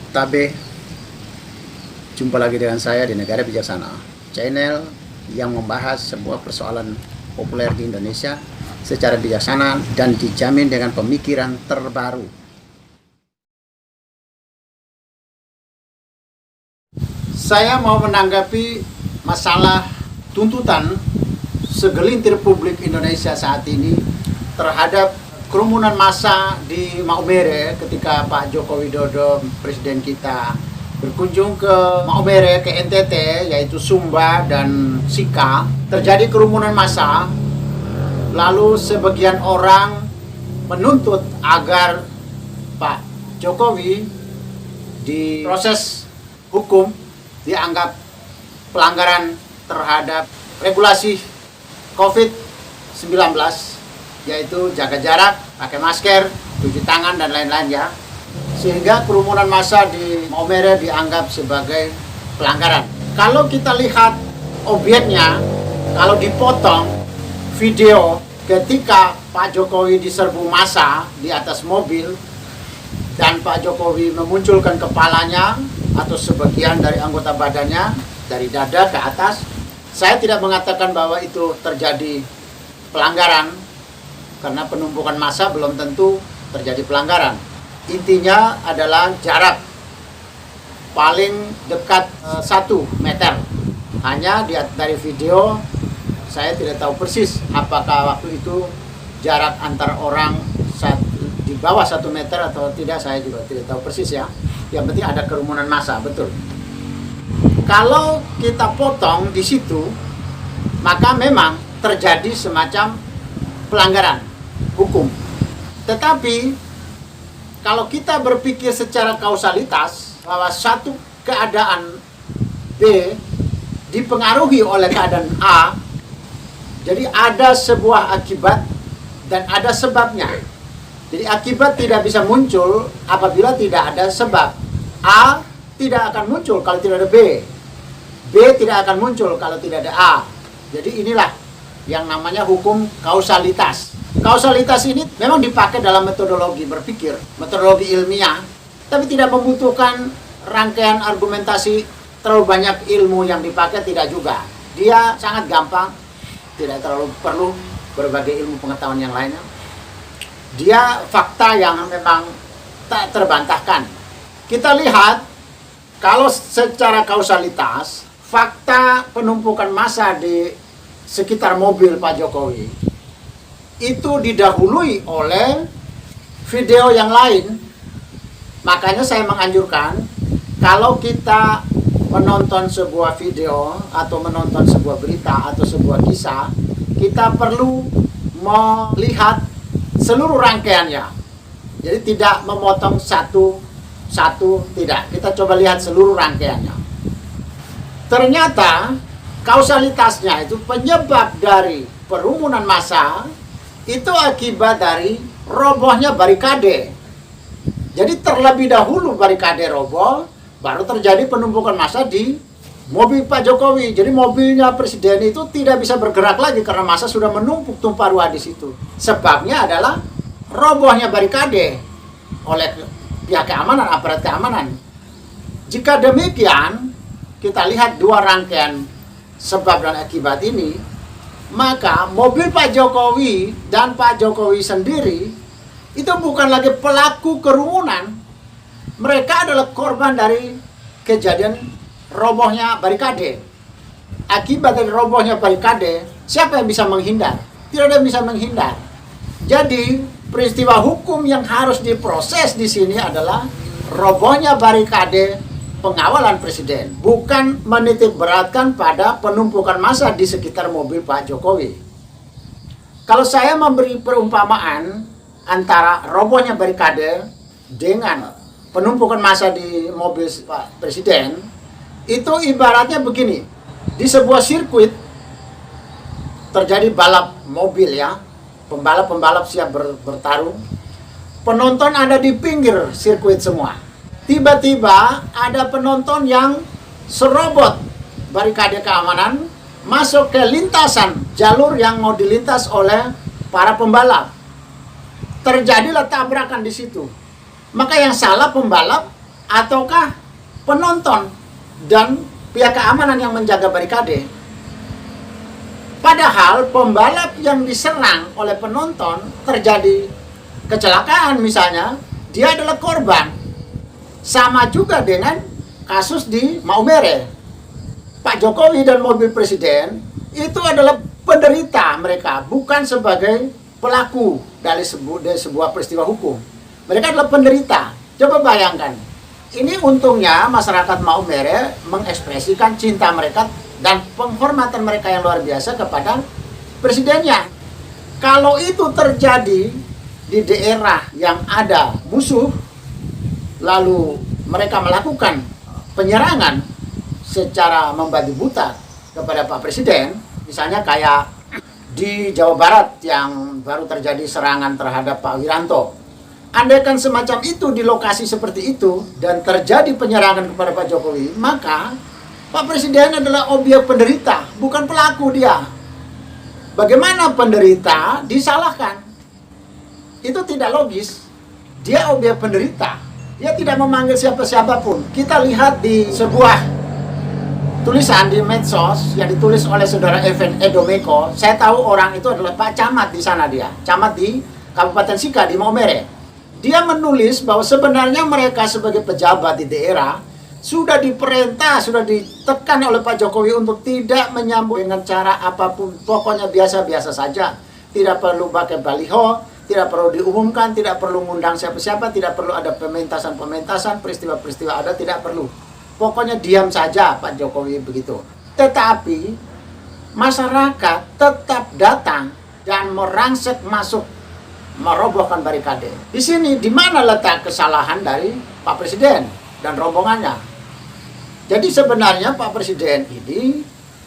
Tabe, jumpa lagi dengan saya di Negara Bijaksana, channel yang membahas sebuah persoalan populer di Indonesia secara bijaksana dan dijamin dengan pemikiran terbaru. Saya mau menanggapi masalah tuntutan segelintir publik Indonesia saat ini terhadap kerumunan massa di Maumere ketika Pak Joko Widodo, presiden kita, berkunjung ke Maumere, ke NTT, yaitu Sumba dan Sika. Terjadi kerumunan massa, lalu sebagian orang menuntut agar Pak Jokowi diproses hukum, dianggap pelanggaran terhadap regulasi COVID-19, yaitu jaga jarak, pakai masker, cuci tangan, dan lain-lain ya. Sehingga kerumunan massa di Maumere dianggap sebagai pelanggaran. Kalau kita lihat objeknya, kalau dipotong video ketika Pak Jokowi diserbu massa di atas mobil dan Pak Jokowi memunculkan kepalanya atau sebagian dari anggota badannya dari dada ke atas, saya tidak mengatakan bahwa itu terjadi pelanggaran, karena penumpukan massa belum tentu terjadi pelanggaran. Intinya adalah jarak paling dekat 1 meter. Hanya dari video saya tidak tahu persis apakah waktu itu jarak antar orang di bawah 1 meter atau tidak, saya juga tidak tahu persis ya. Yang penting ada kerumunan massa, betul. Kalau kita potong di situ, maka memang terjadi semacam pelanggaran hukum. Tetapi kalau kita berpikir secara kausalitas bahwa satu keadaan B dipengaruhi oleh keadaan A, jadi ada sebuah akibat dan ada sebabnya. Jadi akibat tidak bisa muncul apabila tidak ada sebab. A tidak akan muncul kalau tidak ada B. B tidak akan muncul kalau tidak ada A. Jadi inilah yang namanya hukum kausalitas. Kausalitas ini memang dipakai dalam metodologi berpikir, metodologi ilmiah, tapi tidak membutuhkan rangkaian argumentasi terlalu banyak ilmu yang dipakai, tidak juga. Dia sangat gampang, tidak terlalu perlu berbagai ilmu pengetahuan yang lainnya. Dia fakta yang memang tak terbantahkan. Kita lihat, kalau secara kausalitas, fakta penumpukan massa di sekitar mobil Pak Jokowi itu didahului oleh video yang lain. Makanya saya menganjurkan, kalau kita menonton sebuah video atau menonton sebuah berita atau sebuah kisah, kita perlu melihat seluruh rangkaiannya. Jadi tidak memotong satu tidak. Kita coba lihat seluruh rangkaiannya. Ternyata kausalitasnya itu penyebab dari kerumunan massa itu akibat dari robohnya barikade. Jadi terlebih dahulu barikade roboh, baru terjadi penumpukan massa di mobil Pak Jokowi. Jadi mobilnya presiden itu tidak bisa bergerak lagi karena massa sudah menumpuk tumpah ruah di situ. Sebabnya adalah robohnya barikade oleh pihak keamanan, aparat keamanan. Jika demikian, kita lihat dua rangkaian sebab dan akibat ini, maka mobil Pak Jokowi dan Pak Jokowi sendiri itu bukan lagi pelaku kerumunan. Mereka adalah korban dari kejadian robohnya barikade. Akibat dari robohnya barikade, siapa yang bisa menghindar? Tidak ada yang bisa menghindar. Jadi peristiwa hukum yang harus diproses di sini adalah robohnya barikade pengawalan presiden, bukan menitik beratkan pada penumpukan massa di sekitar mobil Pak Jokowi. Kalau saya memberi perumpamaan antara robohnya barikade dengan penumpukan massa di mobil Pak Presiden, itu ibaratnya begini. Di sebuah sirkuit terjadi balap mobil ya, pembalap-pembalap siap bertarung. Penonton ada di pinggir sirkuit semua. Tiba-tiba ada penonton yang serobot barikade keamanan masuk ke lintasan jalur yang mau dilintas oleh para pembalap. Terjadilah tabrakan di situ. Maka yang salah pembalap ataukah penonton dan pihak keamanan yang menjaga barikade? Padahal pembalap yang diserang oleh penonton terjadi kecelakaan misalnya, dia adalah korban. Sama juga dengan kasus di Maumere. Pak Jokowi dan mobil presiden itu adalah penderita mereka, bukan sebagai pelaku dari sebuah peristiwa hukum. Mereka adalah penderita. Coba bayangkan. Ini untungnya masyarakat Maumere mengekspresikan cinta mereka dan penghormatan mereka yang luar biasa kepada presidennya. Kalau itu terjadi di daerah yang ada musuh, lalu mereka melakukan penyerangan secara membabi buta kepada Pak Presiden, misalnya kayak di Jawa Barat yang baru terjadi serangan terhadap Pak Wiranto. Andaikan semacam itu di lokasi seperti itu dan terjadi penyerangan kepada Pak Jokowi, maka Pak Presiden adalah objek penderita, bukan pelaku dia. Bagaimana penderita disalahkan? Itu tidak logis. Dia objek penderita. Dia tidak memanggil siapa-siapa pun. Kita lihat di sebuah tulisan di medsos yang ditulis oleh saudara Evan Edomeko. Saya tahu orang itu adalah Pak Camat di sana dia. Camat di Kabupaten Sika di Maumere. Dia menulis bahwa sebenarnya mereka sebagai pejabat di daerah sudah diperintah, sudah ditekan oleh Pak Jokowi untuk tidak menyambut dengan cara apapun. Pokoknya biasa-biasa saja. Tidak perlu pakai baliho, tidak perlu diumumkan, tidak perlu ngundang siapa-siapa, tidak perlu ada pementasan-pementasan, peristiwa-peristiwa ada, tidak perlu. Pokoknya diam saja Pak Jokowi begitu. Tetapi masyarakat tetap datang dan merangsek masuk, merobohkan barikade. Di sini, di mana letak kesalahan dari Pak Presiden dan rombongannya? Jadi sebenarnya Pak Presiden ini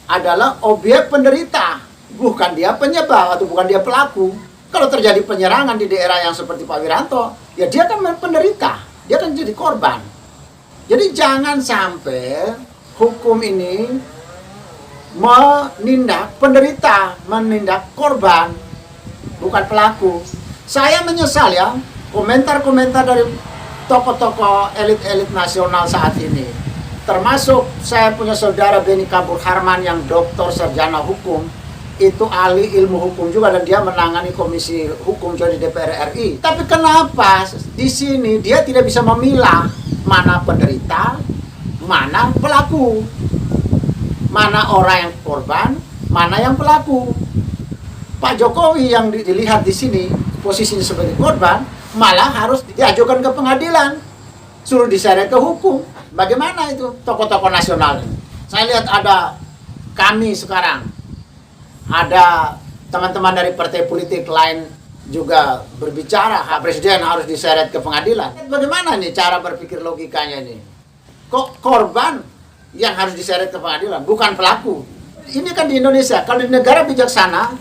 adalah objek penderita, bukan dia penyebab atau bukan dia pelaku. Kalau terjadi penyerangan di daerah yang seperti Pak Wiranto, ya dia kan penderita, dia kan jadi korban. Jadi jangan sampai hukum ini menindak penderita, menindak korban, bukan pelaku. Saya menyesal ya, komentar-komentar dari tokoh-tokoh elit-elit nasional saat ini. Termasuk saya punya saudara Beni Kabur Harman yang doktor sarjana hukum, itu ahli ilmu hukum juga dan dia menangani komisi hukum juga di DPR RI. Tapi kenapa di sini dia tidak bisa memilah mana penderita, mana pelaku, mana orang yang korban, mana yang pelaku. Pak Jokowi yang dilihat di sini posisinya sebagai korban malah harus diajukan ke pengadilan, suruh diseret ke hukum. Bagaimana itu tokoh-tokoh nasional? Saya lihat ada kami sekarang, ada teman-teman dari partai politik lain juga berbicara, Pak Presiden harus diseret ke pengadilan. Bagaimana nih cara berpikir logikanya ini? Kok korban yang harus diseret ke pengadilan, bukan pelaku? Ini kan di Indonesia. Kalau di negara bijaksana,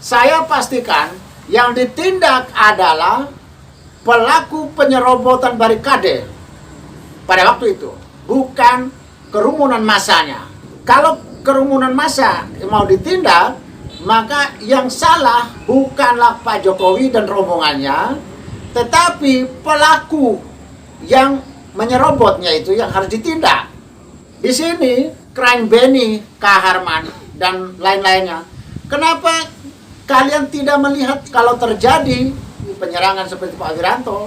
saya pastikan yang ditindak adalah pelaku penyerobotan barikade pada waktu itu, bukan kerumunan massanya. Kalau kerumunan massa mau ditindak, maka yang salah bukanlah Pak Jokowi dan rombongannya, tetapi pelaku yang menyerobotnya itu yang harus ditindak. Di sini, Krain Beni, Kaharman, dan lain-lainnya. Kenapa kalian tidak melihat kalau terjadi penyerangan seperti Pak Wiranto?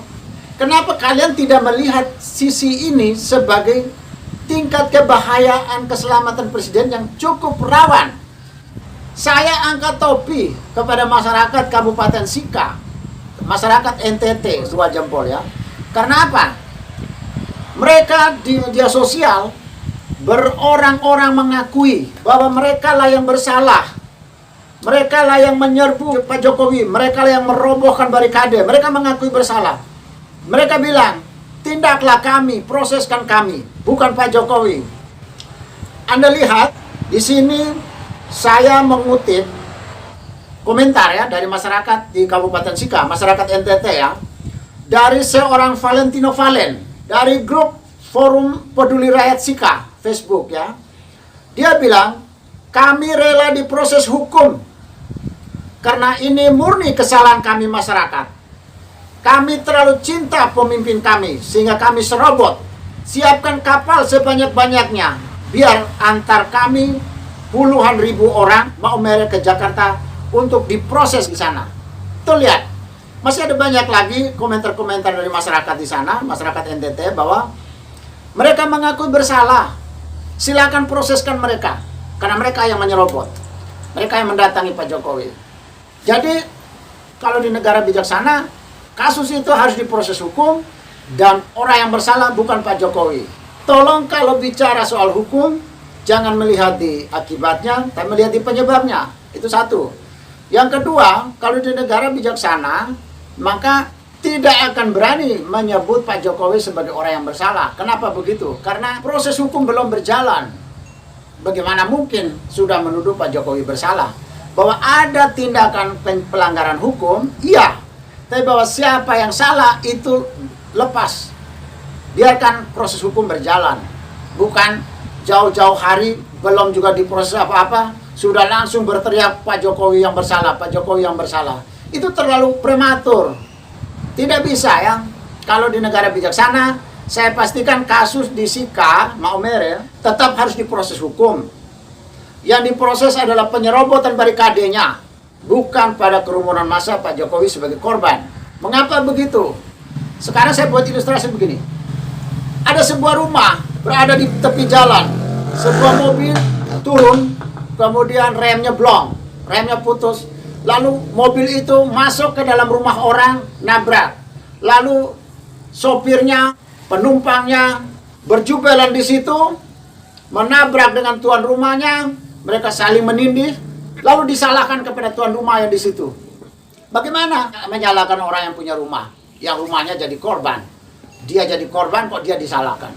Kenapa kalian tidak melihat sisi ini sebagai tingkat kebahayaan keselamatan presiden yang cukup rawan? Saya angkat topi kepada masyarakat Kabupaten Sika, masyarakat NTT, dua jempol ya. Karena apa? Mereka di media sosial berorang-orang mengakui bahwa mereka lah yang bersalah. Mereka lah yang menyerbu Pak Jokowi, mereka lah yang merobohkan barikade, mereka mengakui bersalah. Mereka bilang, tindaklah kami, proseskan kami, bukan Pak Jokowi. Anda lihat, di sini saya mengutip komentar ya dari masyarakat di Kabupaten Sika, masyarakat NTT ya, dari seorang Valentino Valen, dari grup Forum Peduli Rakyat Sika, Facebook ya. Dia bilang, kami rela diproses hukum, karena ini murni kesalahan kami masyarakat. Kami terlalu cinta pemimpin kami, sehingga kami serobot siapkan kapal sebanyak-banyaknya, biar antar kami puluhan ribu orang Maumere ke Jakarta untuk diproses di sana. Tuh lihat, masih ada banyak lagi komentar-komentar dari masyarakat di sana, masyarakat NTT, bahwa mereka mengaku bersalah. Silakan proseskan mereka, karena mereka yang menyerobot, mereka yang mendatangi Pak Jokowi. Jadi kalau di negara bijaksana, kasus itu harus diproses hukum, dan orang yang bersalah bukan Pak Jokowi. Tolong kalau bicara soal hukum, jangan melihat di akibatnya, tapi melihat di penyebabnya. Itu satu. Yang kedua, kalau di negara bijaksana, maka tidak akan berani menyebut Pak Jokowi sebagai orang yang bersalah. Kenapa begitu? Karena proses hukum belum berjalan. Bagaimana mungkin sudah menuduh Pak Jokowi bersalah? Bahwa ada tindakan pelanggaran hukum, iya. Tapi bahwa siapa yang salah itu lepas. Biarkan proses hukum berjalan. Bukan jauh-jauh hari, belum juga diproses apa-apa, sudah langsung berteriak Pak Jokowi yang bersalah, Pak Jokowi yang bersalah. Itu terlalu prematur. Tidak bisa ya. Kalau di negara bijaksana, saya pastikan kasus di Sika, Maumere, tetap harus diproses hukum. Yang diproses adalah penyerobotan barikadenya, bukan pada kerumunan massa Pak Jokowi sebagai korban. Mengapa begitu? Sekarang saya buat ilustrasi begini. Ada sebuah rumah berada di tepi jalan. Sebuah mobil turun, kemudian remnya blong, remnya putus. Lalu mobil itu masuk ke dalam rumah orang, nabrak. Lalu sopirnya, penumpangnya berjubelan di situ, menabrak dengan tuan rumahnya. Mereka saling menindih, lalu disalahkan kepada tuan rumah yang di situ. Bagaimana menyalahkan orang yang punya rumah, yang rumahnya jadi korban? Dia jadi korban, kok dia disalahkan?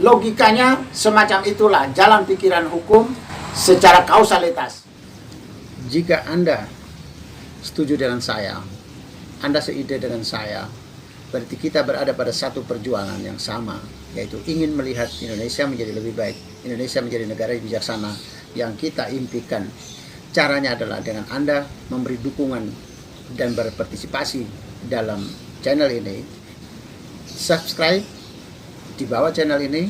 Logikanya semacam itulah jalan pikiran hukum secara kausalitas. Jika Anda setuju dengan saya, Anda seide dengan saya, berarti kita berada pada satu perjuangan yang sama, yaitu ingin melihat Indonesia menjadi lebih baik, Indonesia menjadi negara yang bijaksana yang kita impikan. Caranya adalah dengan Anda memberi dukungan dan berpartisipasi dalam channel ini. Subscribe di bawah channel ini,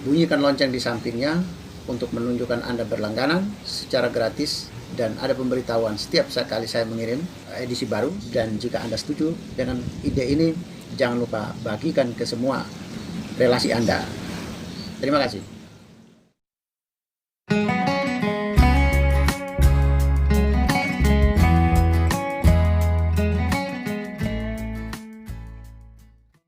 bunyikan lonceng di sampingnya untuk menunjukkan Anda berlangganan secara gratis, dan ada pemberitahuan setiap kali saya mengirim edisi baru. Dan jika Anda setuju dengan ide ini, jangan lupa bagikan ke semua relasi Anda. Terima kasih.